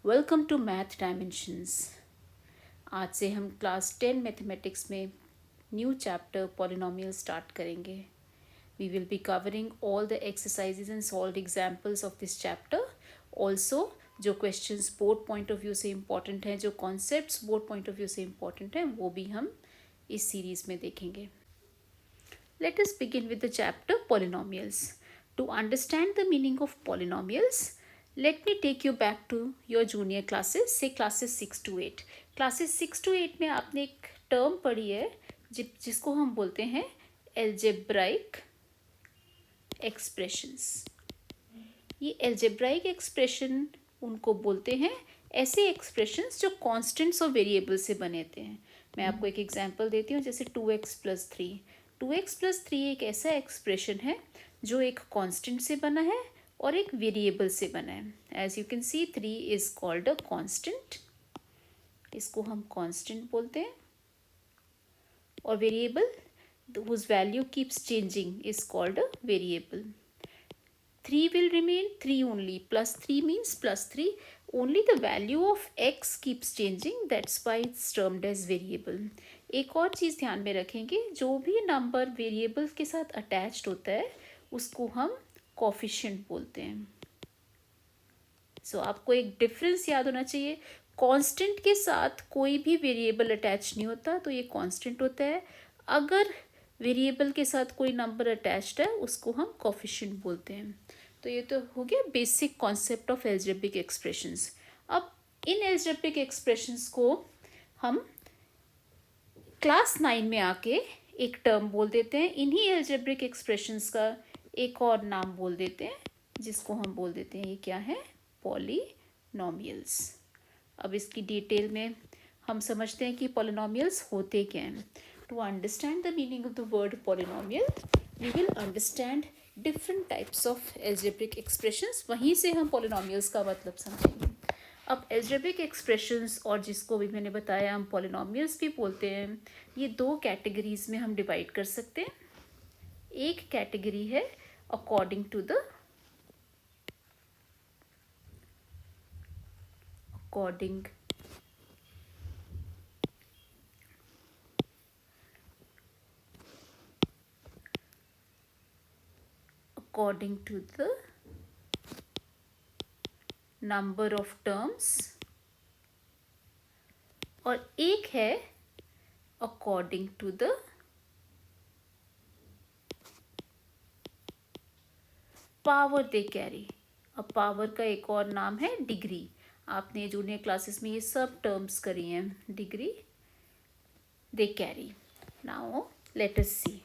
Welcome to math dimensions. आज से हम क्लास 10 मैथमेटिक्स में न्यू चैप्टर पॉलिनोमियल स्टार्ट करेंगे। We will be covering all the exercises and solve examples of this chapter. Also जो questions board point of view से important हैं, जो concepts board point of view से important हैं, वो भी हम इस सीरीज़ में देखेंगे। Let us begin with the chapter polynomials. To understand the meaning of polynomials, let me take you back to your junior classes, say classes 6 to 8. Classes 6 to 8 में आपने एक टर्म पढ़ी है जिसको हम बोलते हैं algebraic expressions. ये algebraic expression उनको बोलते हैं ऐसे expressions जो constants और variables से बने थे। मैं आपको एक एग्जांपल देती हूँ, जैसे 2x प्लस 3। 2x प्लस 3 एक ऐसा एक्सप्रेशन है जो एक कांस्टेंट से बना है और एक वेरिएबल से बना है। As you can see 3 is called a constant, इसको हम कांस्टेंट बोलते हैं, और variable whose value keeps changing is called a variable. 3 will remain 3 only, plus 3 means plus 3, only the value of x keeps changing, that's why it's termed as variable. एक और चीज़ ध्यान में रखेंगे, जो भी नंबर वेरिएबल के साथ अटैच्ड होता है उसको हम कोफिशिएंट बोलते हैं। सो आपको एक डिफरेंस याद होना चाहिए, कांस्टेंट के साथ कोई भी वेरिएबल अटैच नहीं होता तो ये कांस्टेंट होता है। अगर वेरिएबल के साथ कोई नंबर अटैच्ड है उसको हम कोफिशिएंट बोलते हैं। तो ये तो हो गया basic concept of algebraic expressions. अब इन एल्जेब्रिक एक्सप्रेशंस को हम क्लास 9 में आके एक टर्म बोल देते हैं। इन्हीं एल्जेब्रिक एक्सप्रेशंस का एक और नाम बोल देते हैं जिसको हम बोल देते हैं, ये क्या है, पॉलिनोमियल्स। अब इसकी डिटेल में हम समझते हैं कि पॉलिनोमियल्स होते क्या हैं। To understand the meaning of the word polynomial we will understand different types of algebraic expressions, वहीं से हम पॉलिनोमियल्स का मतलब समझेंगे। अब एल्जेब्रिक एक्सप्रेशंस, और जिसको भी मैंने बताया हम पॉलिनोमियल्स भी बोलते हैं, ये दो कैटेगरीज में हम डिवाइड कर सकते हैं। एक कैटेगरी है according to the number of terms, और एक है according to the power they carry. अब पावर का एक और नाम है डिग्री। आपने जूनियर क्लासेस में ये सब टर्म्स करी हैं, degree they carry. Now let us see,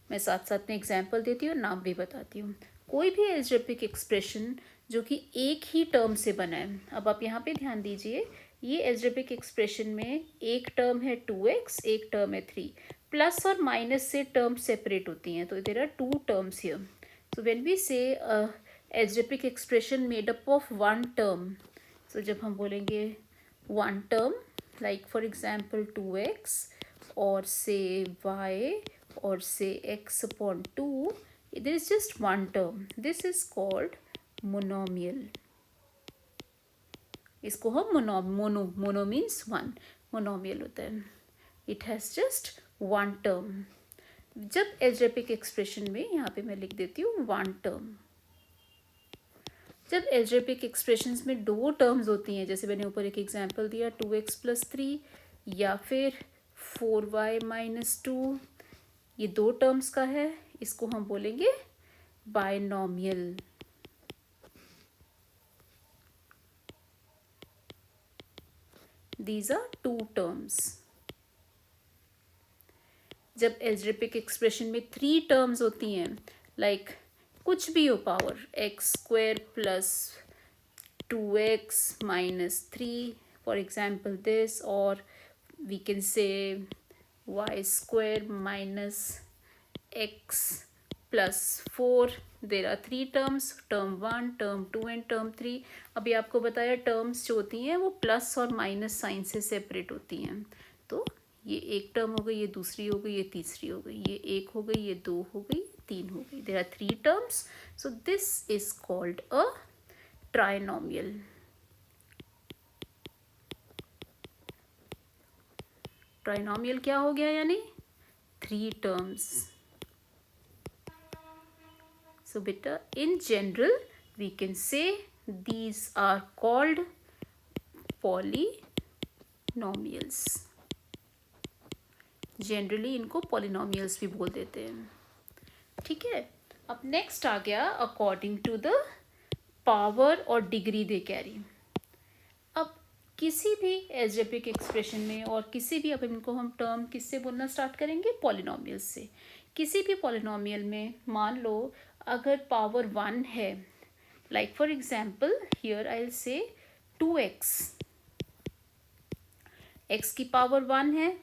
मैं साथ साथ में एग्जांपल देती हूँ, नाम भी बताती हूँ। कोई भी एल्जेब्रिक एक्सप्रेशन जो कि एक ही टर्म से बना है। अब आप यहाँ पे ध्यान दीजिए, ये एल्जेब्रिक एक्सप्रेशन में एक टर्म है 2x, एक टर्म है 3। प्लस और माइनस से टर्म सेपरेट होती हैं, तो there are 2 terms here. So when we say algebraic expression made up of one term, so जब हम बोलेंगे one term, like for example 2x और से y or say x upon 2, there is just one term. This is called monomial. इसको हम mono means one, monomial होता है। It has just one term. जब algebraic expression में, यहाँ पे मैं लिख देती हूँ one term, जब algebraic expressions में दो terms होती हैं, जैसे मैंने ऊपर एक एग्जाम्पल दिया 2x plus 3 या फिर 4y minus 2, ये दो टर्म्स का है, इसको हम बोलेंगे binomial. These are two terms. जब एल्जेब्रिक एक्सप्रेशन में 3 टर्म्स होती हैं, लाइक कुछ भी हो, power x² plus 2x minus 3, for example this, और we can say y² minus x plus 4, there are 3 terms, term 1, term 2 and term 3। अभी आपको बताया टर्म्स जो होती हैं वो प्लस और माइनस साइन से सेपरेट होती हैं। तो ये एक टर्म हो गई, ये दूसरी हो गई, ये तीसरी हो गई, ये एक हो गई, ये 2 हो गई, 3 हो गई। there are 3 terms, so this is called a trinomial. Trinomial क्या हो गया, यानी 3 terms. So beta, in general we can say these are called polynomials. Generally इनको पॉलिनोमियल्स भी बोल देते हैं. ठीक है. अब नेक्स्ट आ गया अकॉर्डिंग टू द पावर और डिग्री दे कैरी. अब किसी भी एल्जेब्रिक एक्सप्रेशन में और किसी भी, अब इनको हम टर्म किससे बोलना स्टार्ट करेंगे, पॉलिनोमियल्स से. किसी भी पॉलिनोमियल में मान लो अगर पावर 1 है, like for example here I will say 2x, x की पावर 1 है.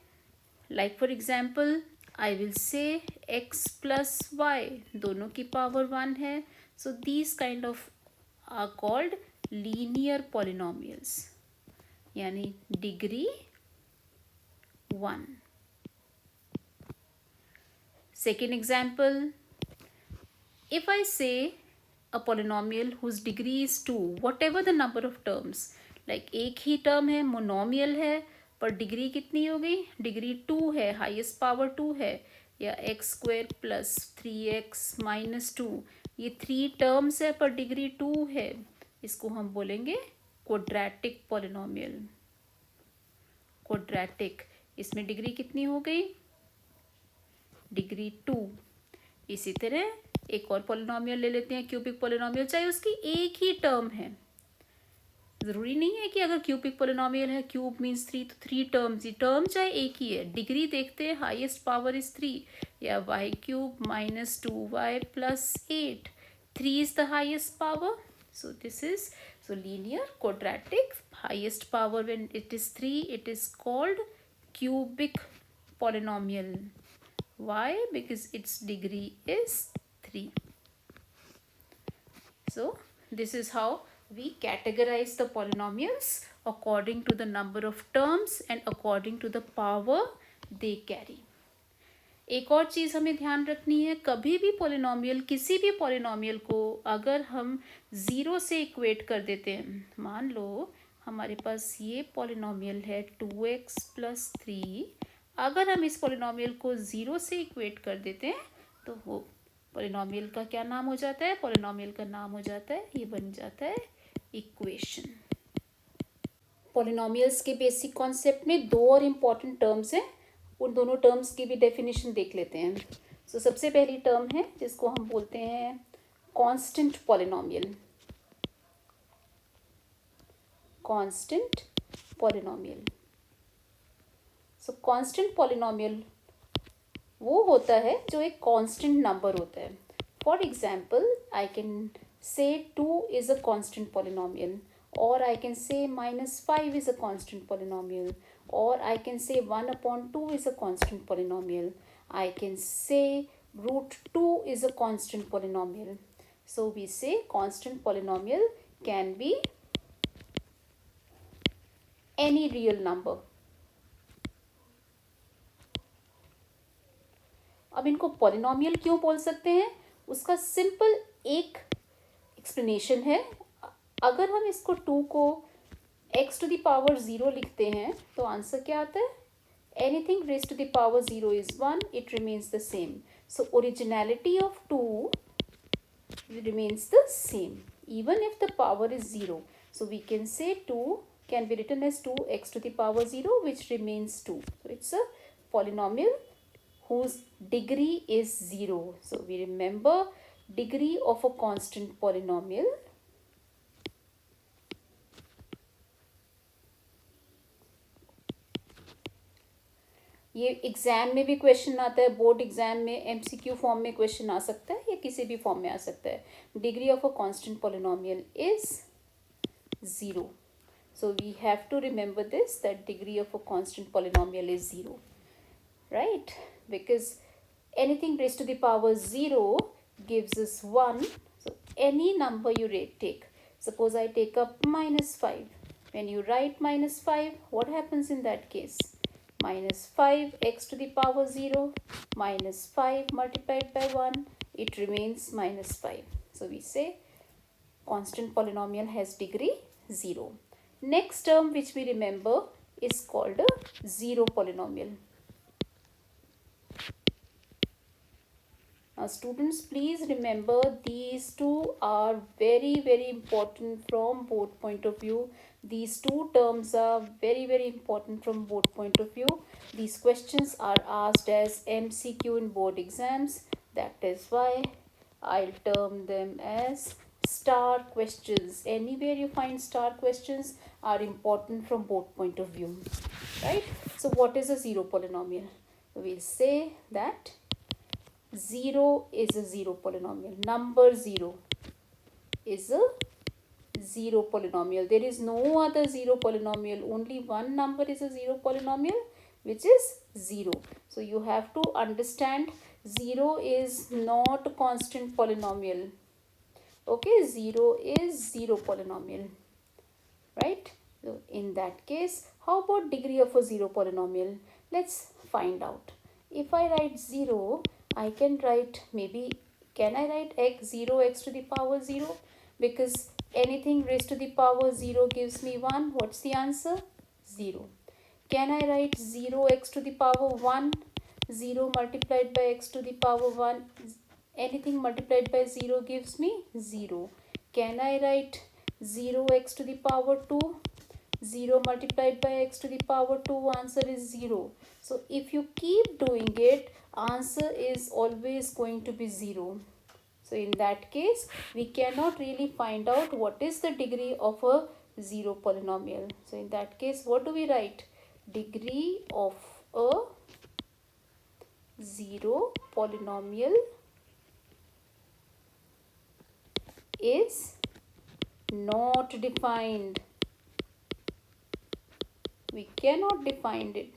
Like for example I will say x plus y, दोनों की पावर 1 है. So these kind of are called linear polynomials, यानी degree 1. Second example, if I say a polynomial whose degree is 2, whatever the number of terms, like एक ही term है, monomial है, पर degree कितनी हो गई, डिग्री 2 है, हाईएस्ट पावर 2 है, या x square plus 3x minus 2, ये 3 टर्म्स है पर डिग्री 2 है, इसको हम बोलेंगे क्वाड्रेटिक पॉलिनोमियल. क्वाड्रेटिक, इसमें डिग्री कितनी हो गई, डिग्री 2. इसी तरह एक और पॉलिनोमियल ले लेते हैं, क्यूबिक पॉलिनोमियल, चाहे उसकी एक ही टर्म है. ज़रूरी नहीं है कि अगर क्यूबिक पॉलिनोमियल है, क्यूब मीन्स 3, तो 3 टर्म्स, ये टर्म चाहे एक ही है, डिग्री देखते हैं, हाईएस्ट पावर इज 3, या y cube minus 2y plus 8, 3 is the highest power. So this is, so linear quadratic, highest power when it is 3, it is called cubic polynomial. Why? Because its degree is 3. So this is how we categorize the polynomials according to the number of terms and according to the power they carry. एक और चीज़ हमें ध्यान रखनी है, कभी भी polynomial, किसी भी पॉलिनोमियल को अगर हम 0 से इक्वेट कर देते हैं, मान लो हमारे पास ये पॉलिनोमियल है 2x प्लस 3, अगर हम इस पॉलिनोमियल को 0 से इक्वेट कर देते हैं तो वो पॉलिनोमियल का क्या नाम हो जाता है, पॉलिनोमियल का नाम हो जाता है, ये बन जाता है इक्वेशन. पॉलिनोमियल्स के बेसिक कॉन्सेप्ट में 2 और इम्पॉर्टेंट टर्म्स हैं, उन दोनों टर्म्स की भी डेफिनेशन देख लेते हैं. सो सबसे पहली टर्म है जिसको हम बोलते हैं कांस्टेंट पॉलिनोमियल. Constant polynomial. सो कांस्टेंट पॉलिनोमियल वो होता है जो एक कांस्टेंट नंबर होता है. For example I can say 2 is a constant polynomial, or I can say -5 is a constant polynomial, or I can say 1/2 is a constant polynomial. I can say √2 is a constant polynomial. So we say constant polynomial can be any real number. अब इनको polynomial क्यों बोल सकते हैं, उसका simple एक explanation है. अगर हम इसको 2 को x to the power 0 लिखते हैं तो आंसर क्या आता है, anything raised to the power 0 is 1, it remains the same. So originality of 2 remains the same even if the power is 0. So we can say 2 can be written as 2x to the power 0, which remains 2. So it's a polynomial whose degree is 0. So we remember degree of a constant polynomial ये exam में भी question आता है, board exam में MCQ form में question आ सकता है या किसी भी फॉर्म में आ सकता है. Degree of a constant polynomial is 0. So we have to remember this, that degree of a constant polynomial is 0, right, because anything raised to the power 0 gives us 1. So any number you take, suppose I take up -5. When you write -5, what happens in that case? -5 x to the power 0 minus 5 multiplied by 1, it remains -5. So we say constant polynomial has degree 0. Next term which we remember is called a zero polynomial. Now students, please remember these two are very important from both point of view. These two terms are very important from both point of view. These questions are asked as MCQ in board exams. That is why I'll term them as star questions. Anywhere you find star questions are important from both point of view, right? So what is a zero polynomial? We'll say that 0 is a zero polynomial. Number 0 is a zero polynomial. There is no other zero polynomial. Only one number is a zero polynomial, which is 0. So you have to understand 0 is not a constant polynomial. Okay, 0 is zero polynomial, right? So in that case, how about degree of a zero polynomial? Let's find out. If I write 0, I can write can I write x 0 x to the power 0? Because anything raised to the power 0 gives me 1. What's the answer? 0. Can I write 0 x to the power 1? 0 multiplied by x to the power 1. Anything multiplied by 0 gives me 0. Can I write 0 x to the power 2? 0 multiplied by x to the power 2, answer is 0. So if you keep doing it, answer is always going to be 0. So in that case, we cannot really find out what is the degree of a zero polynomial. So in that case, what do we write? Degree of a zero polynomial is not defined. We cannot define it.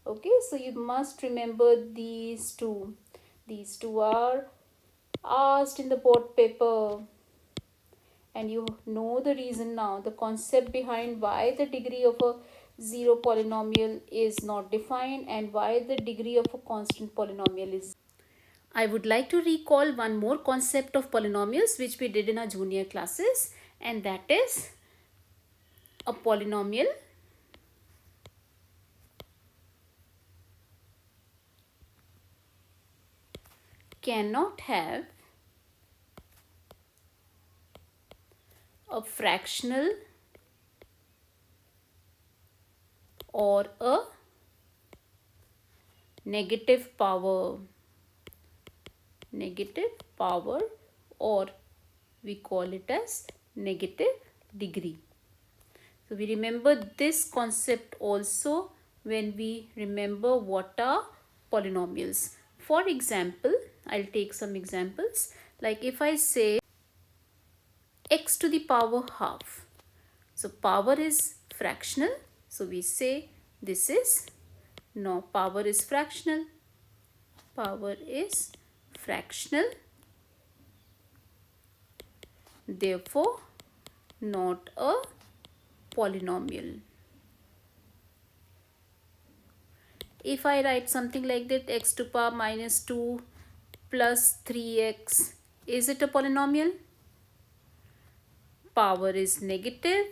Okay, so you must remember these two. These two are asked in the board paper. And you know the reason now, the concept behind why the degree of a zero polynomial is not defined and why the degree of a constant polynomial is. I would like to recall one more concept of polynomials which we did in our junior classes, and that is a polynomial cannot have a fractional or a negative power, or we call it as negative degree. So we remember this concept also when we remember what are polynomials. For example, I'll take some examples. Like if I say x to the power half. So power is fractional. So we say this is, no, power is fractional. Power is fractional. Therefore, not a polynomial. If I write something like that, x to the power minus 2 plus 3x, is it a polynomial? Power is negative.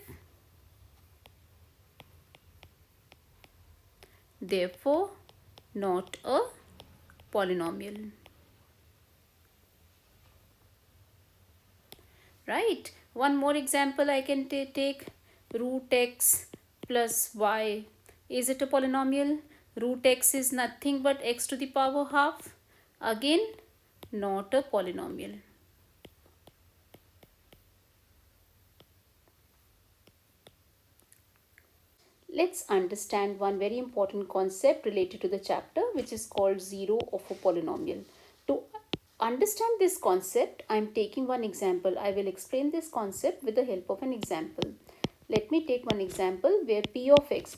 Therefore, not a polynomial. Right? One more example I can take, root x plus y. Is it a polynomial? Root x is nothing but x to the power half. Again, not a polynomial. Let's understand one very important concept related to the chapter, which is called zero of a polynomial. To understand this concept, I am taking one example. I will explain this concept with the help of an example. Let me take one example where p of x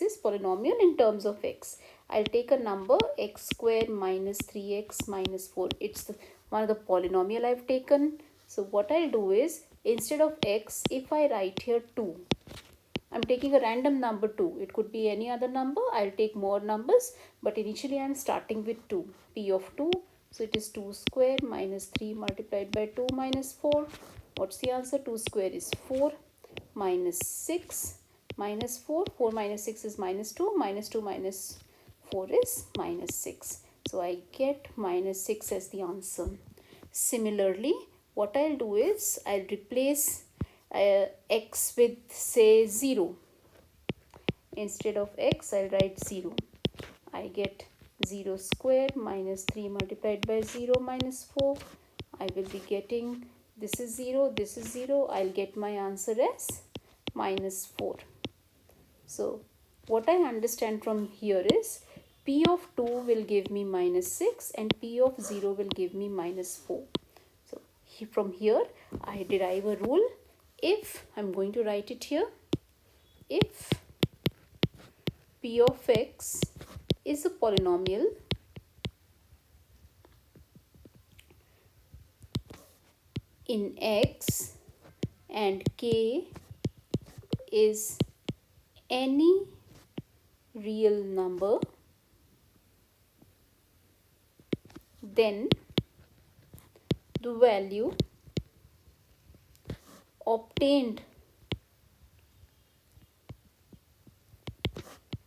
is polynomial in terms of x. I'll take a number x square minus 3x minus 4. It's one of the polynomial I've taken. So what I'll do is, instead of x, if I write here 2, I'm taking a random number 2. It could be any other number. I'll take more numbers, but initially I'm starting with 2. P of 2. So it is 2 square minus 3 multiplied by 2 minus 4. What's the answer? 2 square is 4 minus 6 minus 4. 4 minus 6 is minus 2. Minus 2 minus 4 is minus 6. So I get minus 6 as the answer. Similarly, what I'll do is I'll replace x with say 0. Instead of x, I'll write 0. I get 0 square minus 3 multiplied by 0 minus 4. I will be getting, this is 0, this is 0. I'll get my answer as minus 4. So what I understand from here is P of 2 will give me minus 6 and P of 0 will give me minus 4. So from here I derive a rule. If, I'm going to write it here, if P of x is a polynomial in x and k is any real number, then the value obtained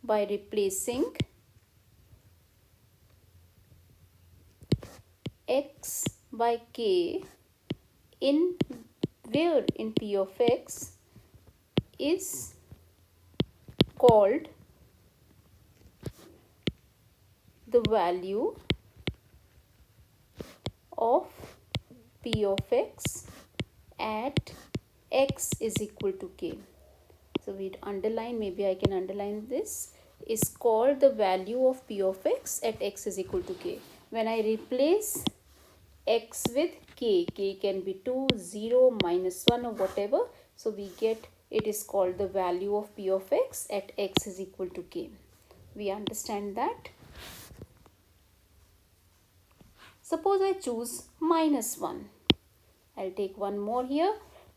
by replacing x by k in where in P of x is called the value of P of x at x is equal to k. So we underline, maybe I can underline this, is called the value of P of x at x is equal to k. When I replace x with k, k can be 2, 0, minus 1 or whatever. So we get, it is called the value of P of x at x is equal to k. We understand that. Suppose I choose minus 1. I'll take one more here,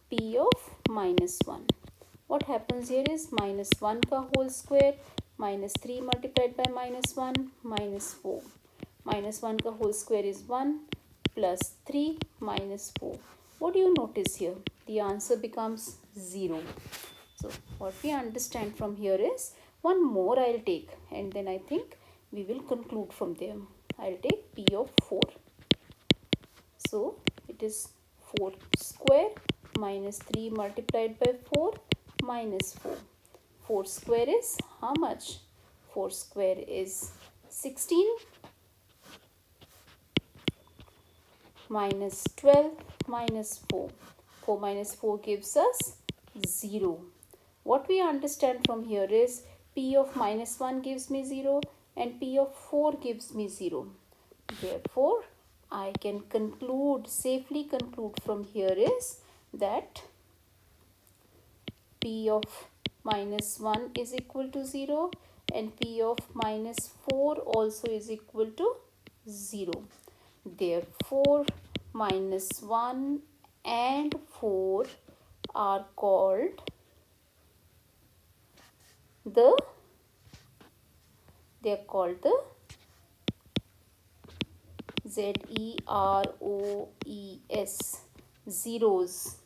P of minus 1. What happens here is minus 1 ka whole square, minus 3 multiplied by minus 1, minus 4. Minus 1 ka whole square is 1 plus 3 minus 4. What do you notice here? The answer becomes 0. So what we understand from here is, one more I'll take and then I think we will conclude from there. I'll take P of 4. So it is 4 square minus 3 multiplied by 4 minus 4. 4 square is how much? 4 square is 16 minus 12 minus 4. 4 minus 4 gives us 0. What we understand from here is P of minus 1 gives me 0 and P of 4 gives me 0. Therefore, I can conclude, safely conclude from here is that P of minus 1 is equal to 0 and P of minus 4 also is equal to 0. Therefore, minus 1 and 4 are called the, they are called the ZEROES, zeros.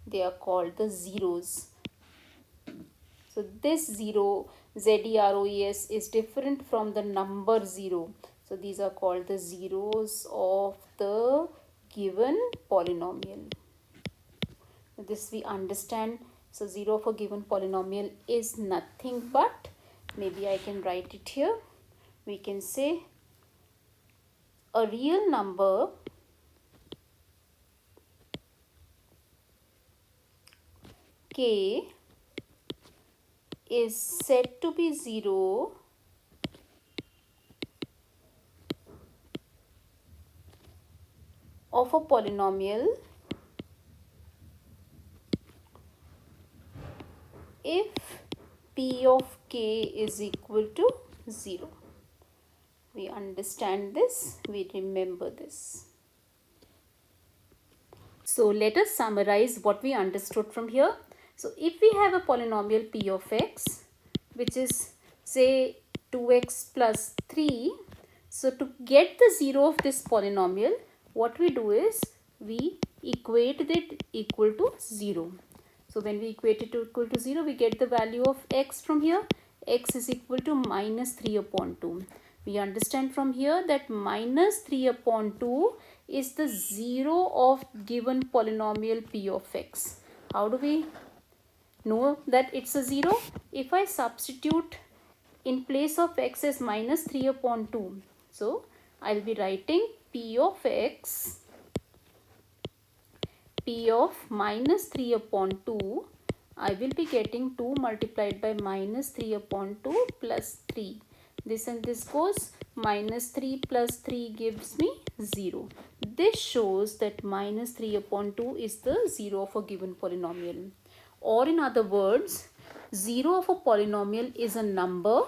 They are called the zeros. So this 0, ZEROES, is different from the number 0. So these are called the zeros of the given polynomial. This we understand. So 0 of a given polynomial is nothing but, maybe I can write it here. We can say a real number k is said to be 0 of a polynomial if P of k is equal to 0. We understand this, we remember this. So let us summarize what we understood from here. So if we have a polynomial P of x, which is say 2x plus 3, so to get the 0 of this polynomial, what we do is we equate it equal to 0. So when we equate it to equal to 0, we get the value of x from here. X is equal to minus 3 upon 2. We understand from here that minus 3 upon 2 is the 0 of given polynomial p of x. How do we know that it's a 0? If I substitute in place of x as minus 3 upon 2. So I'll be writing p of x, p of minus 3 upon 2. I will be getting 2 multiplied by minus 3 upon 2 plus 3. This and this goes, minus 3 plus 3 gives me 0. This shows that minus 3 upon 2 is the 0 of a given polynomial. Or in other words, 0 of a polynomial is a number.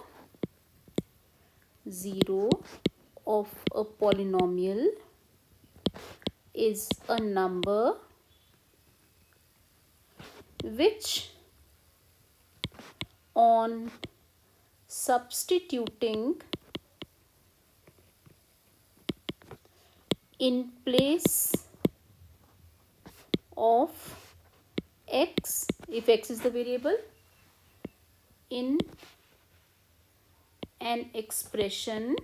0 of a polynomial is a number which on substituting in place of x, if x is the variable, in an expression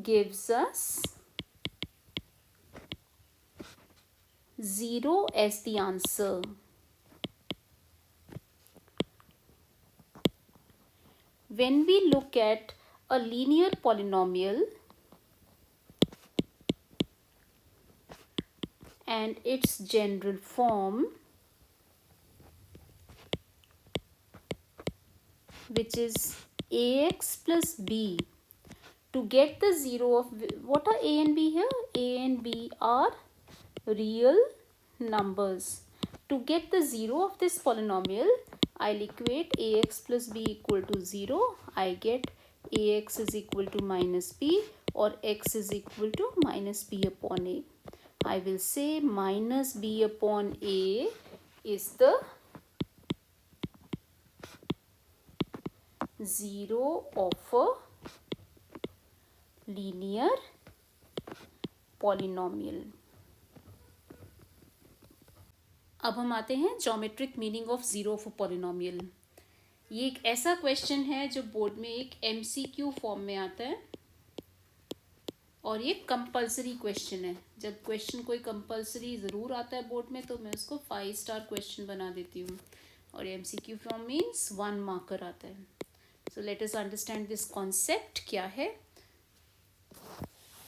gives us 0 as the answer. When we look at a linear polynomial and its general form, which is ax plus b, to get the 0 of, what are a and b here? A and b are real numbers. To get the 0 of this polynomial, I'll equate ax plus b equal to 0. I get ax is equal to minus b, or x is equal to minus b upon a. I will say minus b upon a is the 0 of a linear polynomial. अब हम आते हैं geometric meaning of 0 of a polynomial. ये एक ऐसा question है जो board में एक MCQ फॉर्म में आता है और ये कंपलसरी क्वेश्चन है. जब क्वेश्चन कोई कंपलसरी ज़रूर आता है बोर्ड में तो मैं उसको 5 स्टार क्वेश्चन बना देती हूँ. और MCQ फॉर्म मीन्स 1 मार्कर आता है. So let us understand this concept क्या है.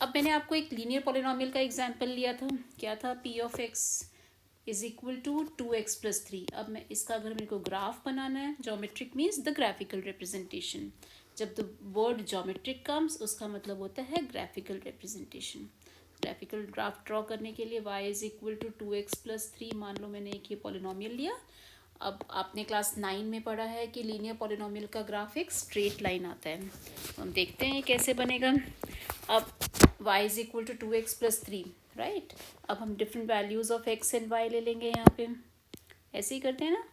अब मैंने आपको एक लीनियर पॉलिनोमियल का एग्जाम्पल लिया था. क्या था? p of x is equal to 2x plus 3. अब मैं इसका अगर मेरे को ग्राफ बनाना है, geometric means the graphical representation. जब द वर्ड ज्योमेट्रिक कम्स उसका मतलब होता है graphical representation. Graphical graph draw करने के लिए y is equal to 2x plus 3. मान लो मैंने एक ये पॉलिनोमियल लिया. अब आपने क्लास 9 में पढ़ा है कि लीनियर पॉलिनोमियल का ग्राफ एक स्ट्रेट लाइन आता है. तो हम देखते हैं कैसे बनेगा. अब y is equal to 2x plus 3, right. अब हम different values of x and y ले लेंगे. यहाँ पे ऐसे ही करते हैं ना.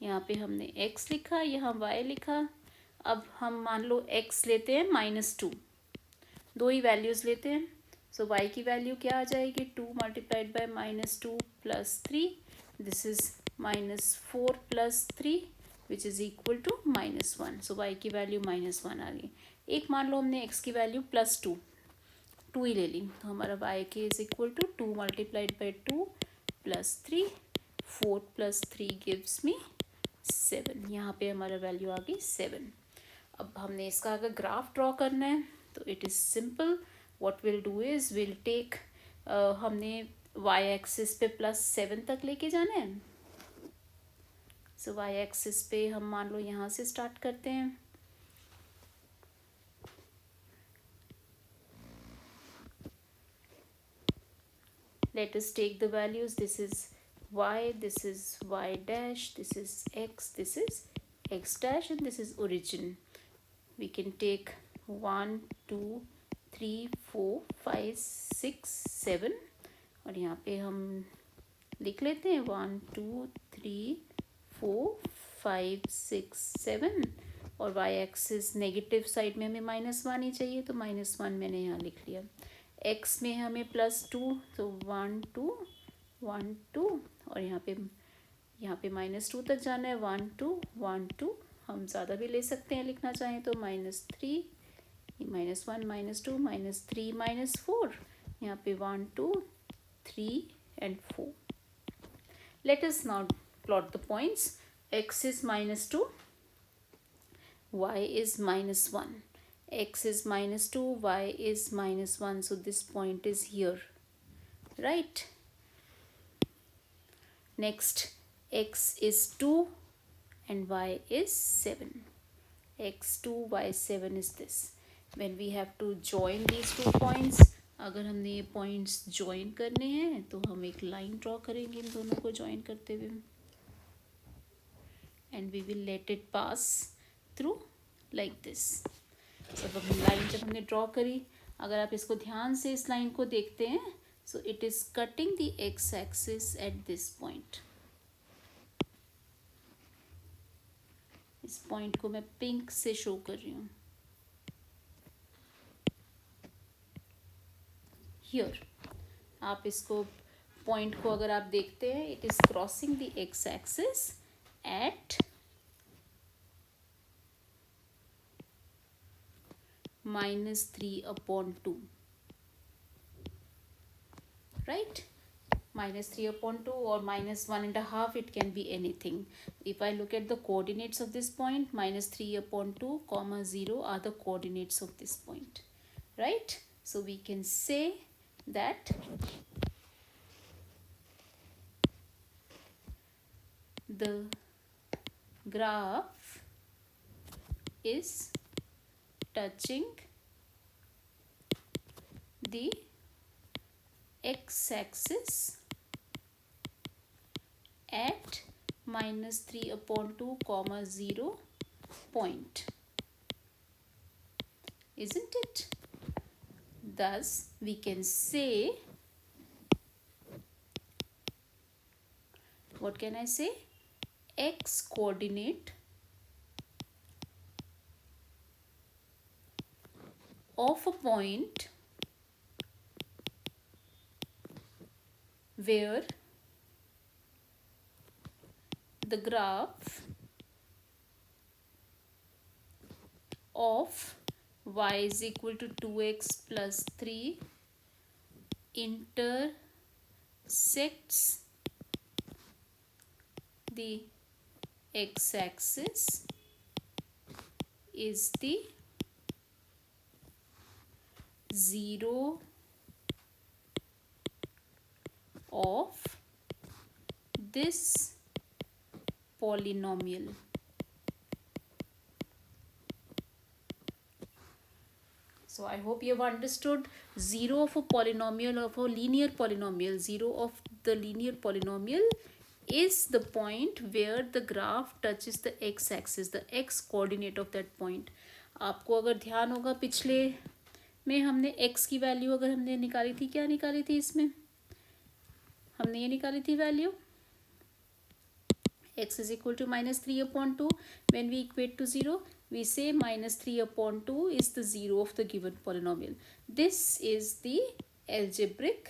यहाँ पे हमने x लिखा, यहाँ y लिखा. अब हम मान लो x लेते हैं -2. दो ही वैल्यूज़ लेते हैं. सो y की वैल्यू क्या आ जाएगी? 2 multiplied by -2 plus 3. This is -4 plus 3 which is equal to -1. So y की वैल्यू -1 आ गई. एक मान लो हमने x की वैल्यू +2 ही ले ली. तो हमारा y के is equal to 2 multiplied by 2 plus 3. 4 plus 3 gives me 7. यहाँ पे हमारा वैल्यू आ गई 7. अब हमने इसका अगर ग्राफ ड्रॉ करना है तो it is simple. What will do is will take, हमने y एक्सिस पे +7 तक लेके जाना है. सो y एक्सिस पे हम मान लो यहाँ से स्टार्ट करते हैं. Let us take the values. This is y, this is y dash, this is x, this is x dash, and this is origin. We can take 1, 2, 3, 4, 5, 6, 7 और यहाँ पे हम लिख लेते हैं 1, 2, 3, 4, 5, 6, 7. और वाई एक्सिस नेगेटिव साइड में हमें -1 ही चाहिए, तो -1 मैंने यहाँ लिख लिया। एक्स में हमें +2, तो 1 2 1 2, और यहाँ पे -2 तक जाना है, 1 2 1 2। हम ज़्यादा भी ले सकते हैं लिखना चाहें तो, -3 -1 -2 -3 -4, यहाँ पे 1 2 3 and 4. Let us now plot the points. X is -2, y is -1. X is -2, y is -1. So this point is here, right? Next, x is 2 and y is 7. x2 y7 is this. When we have to join these 2 points, अगर हमने ये points join करने हैं तो हम एक line draw करेंगे इन दोनों को ज्वाइन करते हुए, and we will let it pass through like this. सब लाइन जब हमने ड्रॉ करी, अगर आप इसको ध्यान से इस लाइन को देखते हैं, so it is cutting the x axis at this point. इस पॉइंट को मैं पिंक से शो कर रही हूँ हियर। आप इसको पॉइंट को अगर आप देखते हैं, it is crossing the x axis at -3/2, right? -3/2 or -1.5, it can be anything. If I look at the coordinates of this point, -3/2, 0 are the coordinates of this point, right? So we can say that the graph is touching the x-axis at -3/2, 0 point, isn't it? Thus we can say, what can I say? X coordinate of a point where the graph of y is equal to 2x plus 3 intersects the x-axis is the 0 of this polynomial. So I hope you have understood. 0 of a polynomial, of a linear polynomial, 0 of the linear polynomial is the point where the graph touches the x-axis, the x coordinate of that point. आपको अगर ध्यान होगा, पिछले में हमने x की value अगर हमने निकाली थी, क्या निकाली थी? इसमें हमने ये निकाली थी value x is equal to -3/2. When we equate to 0, we say -3/2 is the 0 of the given polynomial. This is the algebraic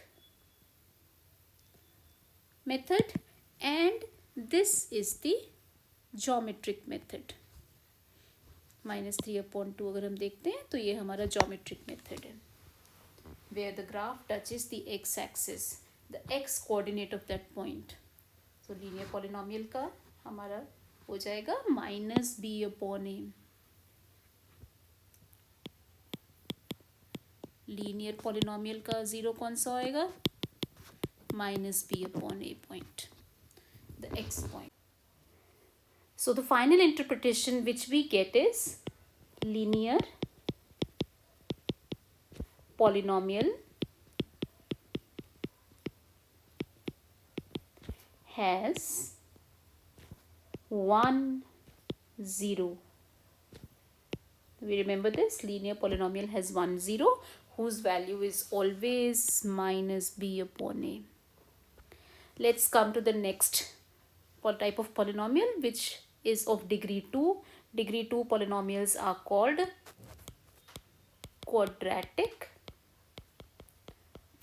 method and this is the geometric method. -3/2 अगर हम देखते हैं तो ये हमारा geometric method है, where the graph touches the x-axis, the x coordinate of that point. So linear polynomial का हमारा हो जाएगा -b/a. लीनियर पॉलिनोमियल का 0 कौन सा होएगा? -b/a point, the x point. So the final interpretation which we get is linear polynomial has 1 0. We remember this, linear polynomial has 1 0 whose value is always -b/a. Let's come to the next type of polynomial, which is of degree 2, degree 2 polynomials are called quadratic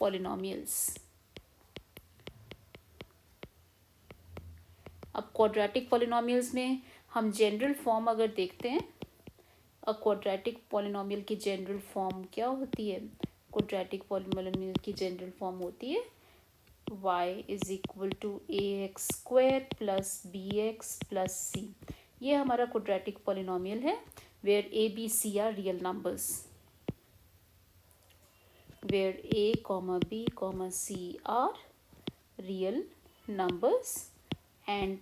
polynomials. अब quadratic polynomials में हम general form अगर देखते हैं, quadratic polynomial की general form क्या होती है? क्वाड्रेटिक पॉलिनोमियल की जनरल फॉर्म होती है y is equal to ax square plus bx plus c. ये हमारा क्वाड्रेटिक पॉलिनोमियल है where a b c are real numbers, where a b c are real numbers and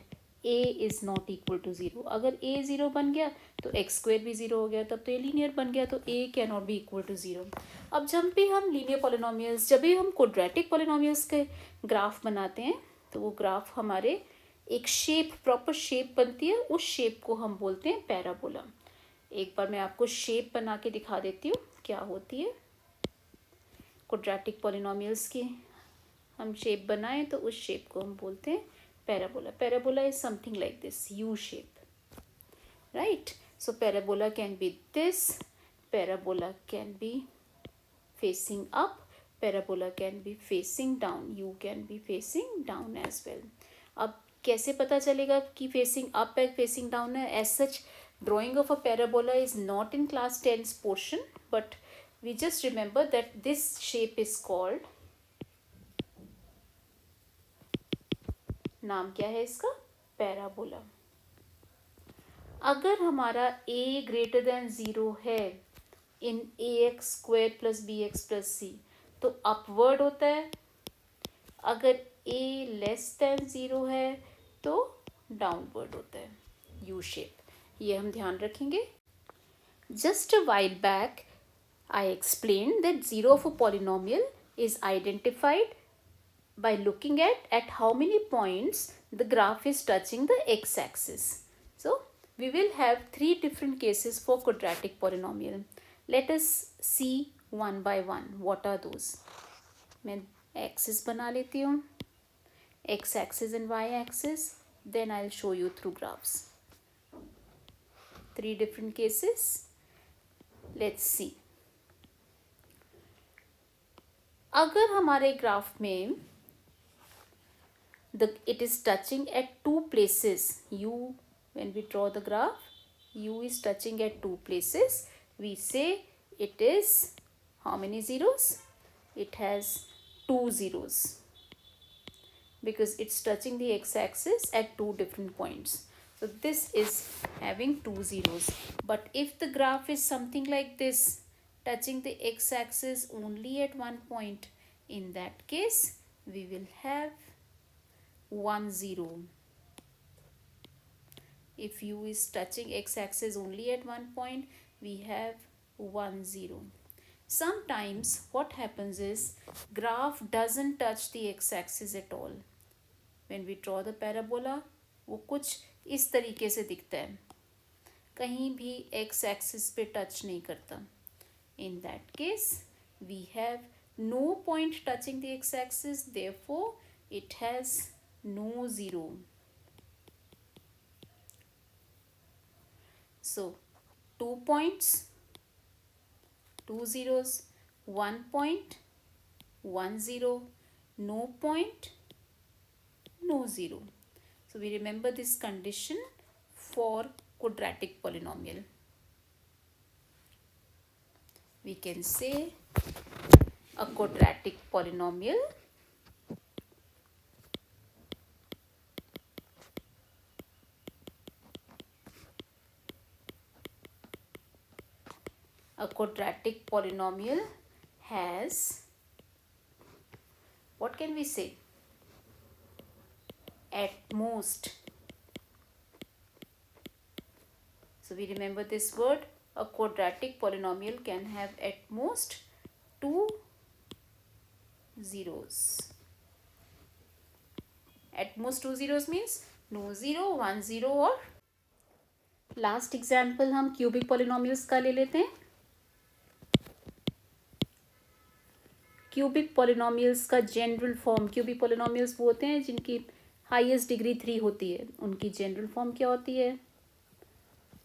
a is not equal to zero. अगर a zero बन गया तो x square भी zero हो गया, तब तो a लीनियर बन गया, तो a can not be equal to zero. अब जब भी हम लीनियर पॉलिनोमियल्स, जब भी हम क्वाड्रेटिक पॉलिनोमियल्स के ग्राफ बनाते हैं तो वो ग्राफ हमारे एक शेप, प्रॉपर शेप बनती है, उस शेप को हम बोलते हैं पैराबोला. एक बार मैं आपको शेप बना के दिखा देती हूँ क्या होती है. क्वाड्रेटिक पॉलिनोमियल्स की हम शेप बनाएं तो उस शेप को हम बोलते हैं parabola. Parabola is something like this, U shape, right? So parabola can be this, parabola can be facing up, parabola can be facing down, U can be facing down as well. अब कैसे पता चलेगा कि facing up है facing down है? As such, drawing of a parabola is not in class 10's portion, but we just remember that this shape is called, नाम क्या है इसका? पैराबोला. अगर हमारा a ग्रेटर देन ज़ीरो है in ax square plus bx plus c तो upward होता है. अगर a लेस देन ज़ीरो है तो डाउनवर्ड होता है, यू शेप. ये हम ध्यान रखेंगे. Just a while back I explain that zero of a polynomial is identified by looking at how many points the graph is touching the x-axis. So we will have three different cases for quadratic polynomial. Let us see one by one. What are those? मैं axis बना लेती हूँ, x-axis and y-axis. Then I'll show you through graphs. Three different cases. Let's see. अगर हमारे graph में it is touching at two places, u, when we draw the graph, u is touching at two places, we say it is how many zeros? It has two zeros because it's touching the x-axis at two different points. So this is having two zeros. But if the graph is something like this, touching the x-axis only at one point, in that case we will have 1 0. If u is touching x-axis only at one point, we have 1 0. Sometimes what happens is graph doesn't touch the x-axis at all. When we draw the parabola, वो कुछ इस तरीके से दिखता है, कहीं भी x-axis पे touch नहीं करता. In that case, we have no point touching the x-axis, therefore it has no zero. So 2 points, 2 zeros, 1 point, 1 0, no point, no zero. So we remember this condition for quadratic polynomial. We can say a quadratic polynomial has, what can we say? At most. So we remember this word. A quadratic polynomial can have at most two zeros. At most two zeros means no zero, 1 0 और last example हम cubic polynomials का ले लेते हैं. Cubic polynomials का general form, cubic polynomials वो होते हैं जिनकी हाईएस्ट डिग्री 3 होती है, उनकी जनरल फॉर्म क्या होती है?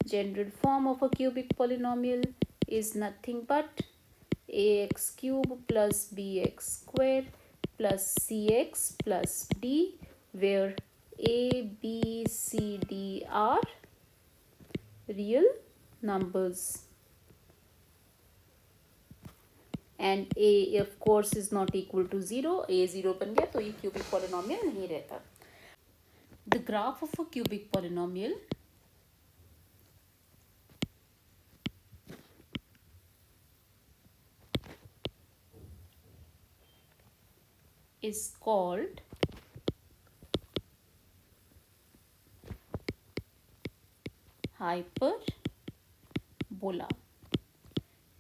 General form of a cubic polynomial is nothing but ax cube plus bx square plus cx plus d, where a, b, c, d are real numbers. And a of course is not equal to 0. a 0 बन गया तो ये cubic polynomial नहीं रहता. The graph of a cubic polynomial is called hyperbola.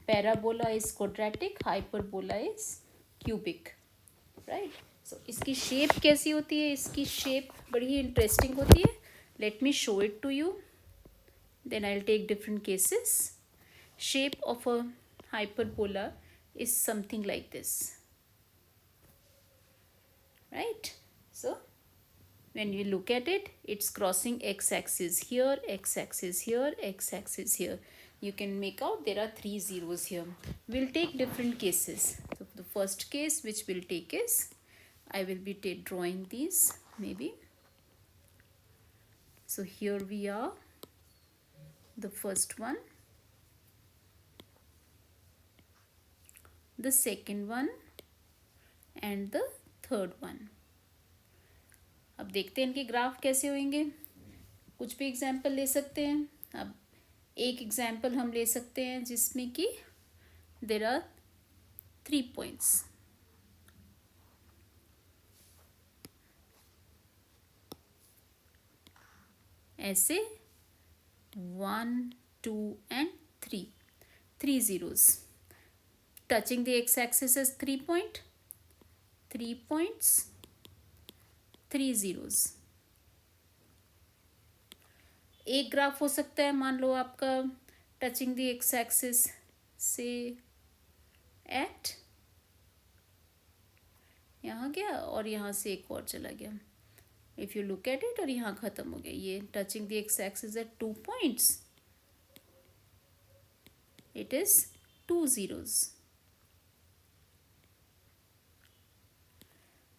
Parabola is quadratic, hyperbola is cubic, right? So इसकी shape कैसी होती है? इसकी शेप बड़ी इंटरेस्टिंग होती है. Let me show it to you. Then I'll take different cases. Shape of a hyperbola is something like this, right? So when you look at it, it's crossing x-axis here, x-axis here, x-axis here. You can make out there are 3 zeros here. We'll take different cases. So the first case which we'll take is, I will be drawing these maybe. So here we are, the first one, the second one and the third one. अब देखते हैं इनके graph कैसे होंगे. कुछ भी example ले सकते हैं. अब एक एग्जाम्पल हम ले सकते हैं जिसमें कि देर आर 3 पॉइंट्स. ऐसे 1, 2 and 3. 3 zeros. Touching the x-axis is 3 point. 3 points. 3 zeros. एक ग्राफ हो सकता है, मान लो आपका टचिंग द एक्स एक्सिस से एट यहाँ गया और यहाँ से एक और चला गया. If you look at it, और यहाँ ख़त्म हो गया. ये touching the x axis at 2 points. It is 2 zeros.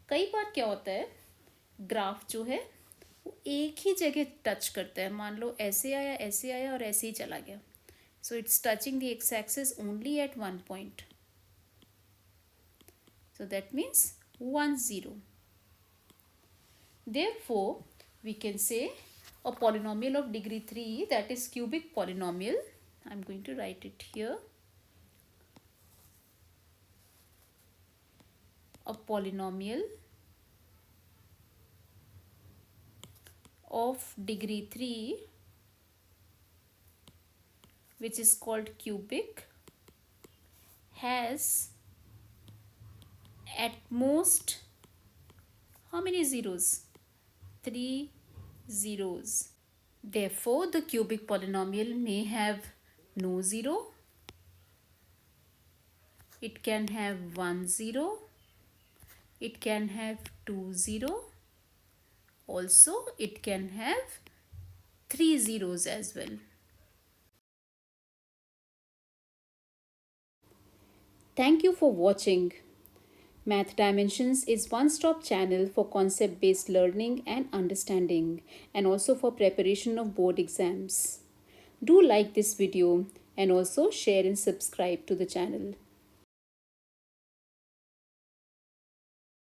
कई बार क्या होता है, ग्राफ जो है वो एक ही जगह टच करता है. मान लो ऐसे आया और ऐसे ही चला गया. So it's touching the x axis only at 1 point. So that means 1 0. Therefore, we can say a polynomial of degree 3, that is cubic polynomial. I'm going to write it here. A polynomial of degree 3, which is called cubic, has at most how many zeros? 3 zeros. Therefore, the cubic polynomial may have no zero. It can have 1 0. It can have 2 0. Also, it can have 3 zeros as well. Thank you for watching. Math Dimensions is one-stop channel for concept-based learning and understanding, and also for preparation of board exams. Do like this video and also share and subscribe to the channel.